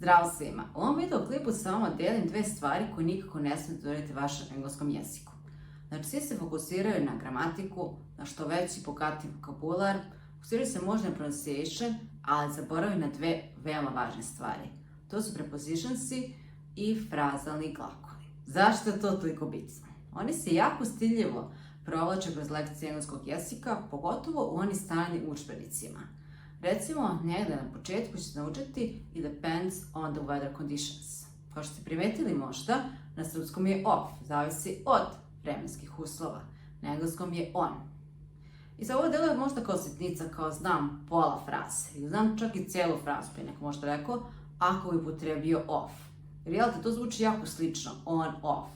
Zdravo svima! U ovom video klipu sa vama delim dve stvari koje nikako ne smijete dodati vašem engleskom jeziku. Znači, svi se fokusiraju na gramatiku, na što veći i bogatiji vokabular, fokusiraju se možda na pronunciation, ali zaboravaju na dve veoma važne stvari. To su prepositionsi i frazalni glagoli. Zašto je to toliko bitno? Oni se jako stiljivo provlače kroz lekcije engleskog jezika, pogotovo u onim stranim udžbenicima. Recimo, negdje na početku ćete naučiti it depends on the weather conditions. Kao što ste primetili možda, na srpskom je off, zavisi od vremenskih uslova. Na engleskom je on. I za ovo deluje možda kao sitnica, kao znam pola fraze, ili znam čak i cijelu frazu, pa je neko možda rekao, ako bi upotrebio off. Jer jel te, to zvuči jako slično, on, off.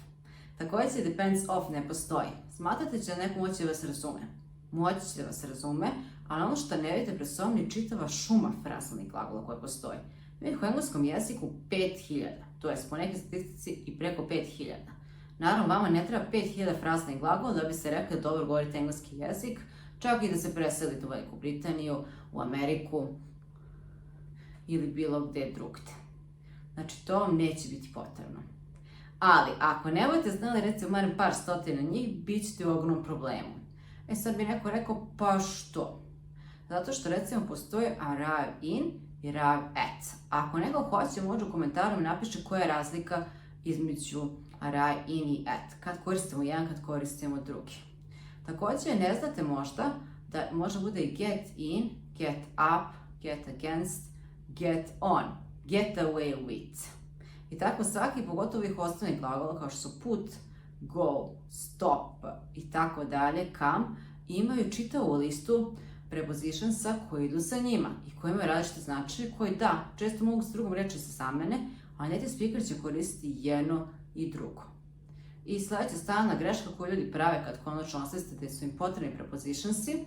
Također, depends off ne postoji. Smatrate će da neko moći da vas razume. Moći će da vas razume, ali ono što ne vidite pred sobom je čitava šuma frazalnih glagola koja postoji. Mi u engleskom jeziku 5000, to je po nekoj statistici i preko 5000. Naravno, vama ne treba 5000 frazalnih glagola da bi se rekli da dobro govorite engleski jezik, čak i da se preselite u Veliku Britaniju, u Ameriku ili bilo gdje drugdje. Znači, to vam neće biti potrebno. Ali, ako ne budete znali recimo barem par stotina njih, bit ćete u ogromnom problemu. Sad bi neko rekao, pa što? Zato što recimo postoji arrive in i arrive at. Ako neko hoće, može u komentaru napiše koja je razlika između arrive in i at. Kad koristimo jedan, kad koristimo drugi. Također ne znate možda da možda bude i get in, get up, get against, get on, get away with. I tako svaki, pogotovo ovih osnovnih glagola kao što su put, go, stop i tako dalje, come, imaju čitavu listu prepositionsa koji idu sa njima i koji imaju različite značaje, koji da, često mogu s drugom reći sa samene, ali native speaker će koristiti jedno i drugo. I sljedeća stalna greška koju ljudi prave kad konačno osveste da su im potrebni prepositionsi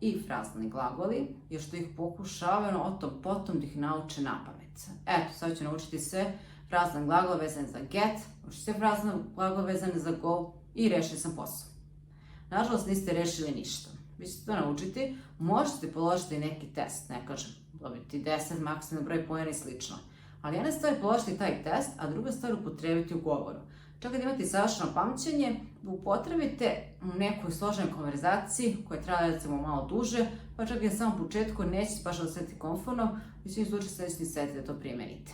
i frazalni glagoli, je što ih pokušavaju o tom potom da ih nauče napamet. Eto, sad ću naučiti sve frazalne glagole vezane za get, sve frazalne glagole vezane za go i rešili sam posao. Nažalost, niste rešili ništa. Vi ćete to naučiti, možete položiti neki test, ne kažem, dobiti 10, maksimalni broj poena i slično. Ali jedna stvar je položiti taj test, a druga stvar upotrebiti u govoru. Čak kad imate savršeno pamćenje, upotrebite u nekoj složenoj konverzaciji koja traja recimo malo duže, pa čak i na samom početku nećete baš osjetiti komfortno, u svim slučaju se nećete setiti da to primenite.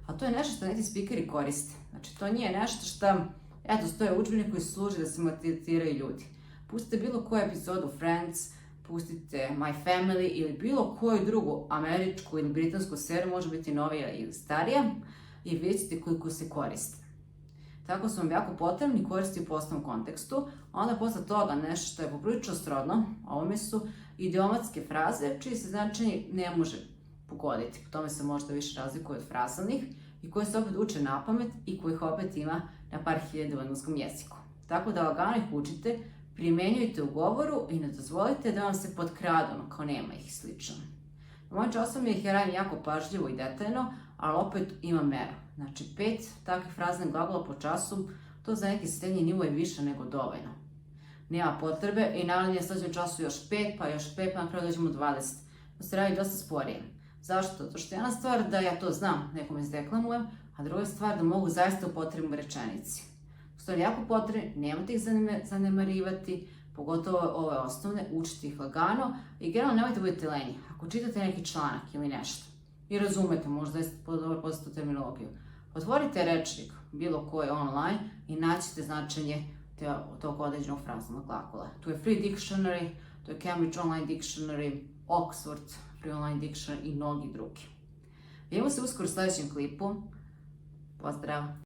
A to je nešto što native speakeri koriste. Znači, to nije nešto što, eto, stoje udžbenik koji služi da se motiviraju ljudi. Pustite bilo koju epizodu Friends, pustite My Family ili bilo koju drugu američku ili britansku seriju, može biti novija ili starija, i vidjet ćete koliko se koriste. Tako su vam jako potrebni koristiti u poslovnom kontekstu, a onda posle toga nešto što je poprilično srodno, ovome su idiomatske fraze, čiji se značenje ne može pogoditi. Po tome se možda više razlikuje od frazalnih i koje se opet uče napamet i kojih opet ima na par hiljada u engleskom jeziku. Tako da lagano ih učite, primenjujte u govoru i ne dozvolite da vam se potkradu, kao nema ih slično. U mojim časovima ih radim jako pažljivo i detaljno, ali opet ima meru. Znači 5 takvih frazalnih glagola po času, to za neki srednji nivo je više nego dovoljno. Nema potrebe i naravno je sledećem času još 5, pa još 5, pa na kraju dođemo 20. To se radi dosta sporije. Zašto? Zato što jedna stvar da ja to znam, nekom izdeklamujem, a druga stvar da mogu zaista upotrebiti u rečenici. Su jako potrebni, nemojte ih zanemarivati, pogotovo ove osnovne, učite ih lagano i generalno nemojte budete lenji. Ako čitate neki članak ili nešto i razumete, možda jeste dobro poznatu terminologiju, otvorite rečnik bilo koji online i naćete značenje tog određenog frazalnog glagola. Tu je Free Dictionary, tu je Cambridge Online Dictionary, Oxford Free Online Dictionary i mnogi drugi. Vidimo se uskoro u sljedećem klipu. Pozdrav!